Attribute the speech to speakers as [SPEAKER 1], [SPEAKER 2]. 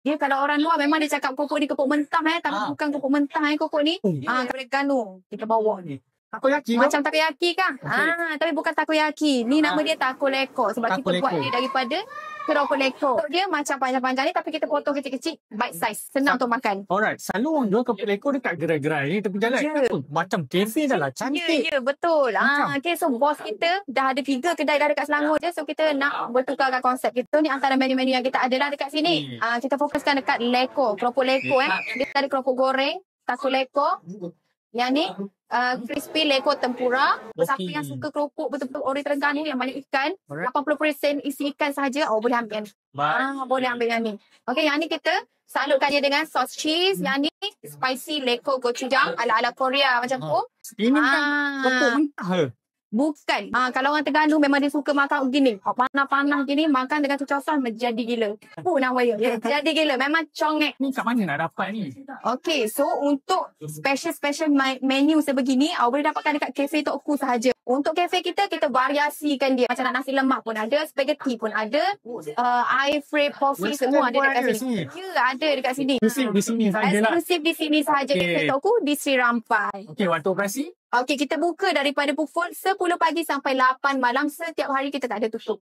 [SPEAKER 1] Ya, kalau orang luar memang dia cakap kopok ni kopok mentah tapi bukan kopok mentah kopok ni. Oregano kita bawa ni.
[SPEAKER 2] Takoyaki
[SPEAKER 1] Macam takoyaki kan? Tapi bukan takoyaki. Ni nama dia taco leko sebab kita buat dia daripada keropok leko. Dia macam panjang-panjang ni tapi kita potong kecil-kecil, bite size. Senang untuk makan.
[SPEAKER 2] Alright, selalu orang jual keropok leko dekat gerai-gerai ni tepi jalan. Macam kafe dah lah, cantik.
[SPEAKER 1] Ya, betul. Okay, so bos kita dah ada 3 kedai dah dekat Selangor je. So kita nak bertukarkan konsep kita. Ni antara menu-menu yang kita ada lah dekat sini. Kita fokuskan dekat leko, keropok leko Dia ada keropok goreng, taco leko. Yang ni crispy leko tempura. Siapa yang suka keropok betul-betul ori Terengganu yang banyak ikan, 80% isi ikan sahaja, boleh ambil. Boleh ambil yang ni. Okey, yang ni kita salutkan dia dengan sos cheese. Yang ni spicy leko gochujang ala-ala Korea macam tu.
[SPEAKER 2] Ini kan keropok mentah ke?
[SPEAKER 1] Bukan. Kalau orang Terengganu memang dia suka makan gini. Panas-panas gini, makan dengan cucur sos menjadi gila. Nama dia. Jadi gila. Memang congek.
[SPEAKER 2] Ni kat mana nak dapat ni?
[SPEAKER 1] Okay, so untuk special menu sebegini, awak boleh dapatkan dekat Cafe Tok Ku sahaja. Untuk kafe kita variasikan dia. Macam nak nasi lemak pun ada, spaghetti pun ada, air frame coffee semua ada dekat sini. Ya, ada dekat sini.
[SPEAKER 2] Eksklusif di sini sahaja lah.
[SPEAKER 1] Eksklusif di sini sahaja. Cafe Tok Ku di Sri Rampai.
[SPEAKER 2] Okey, waktu operasi?
[SPEAKER 1] Okey, kita buka daripada pukul 10 pagi sampai 8 malam. Setiap hari kita tak ada tutup.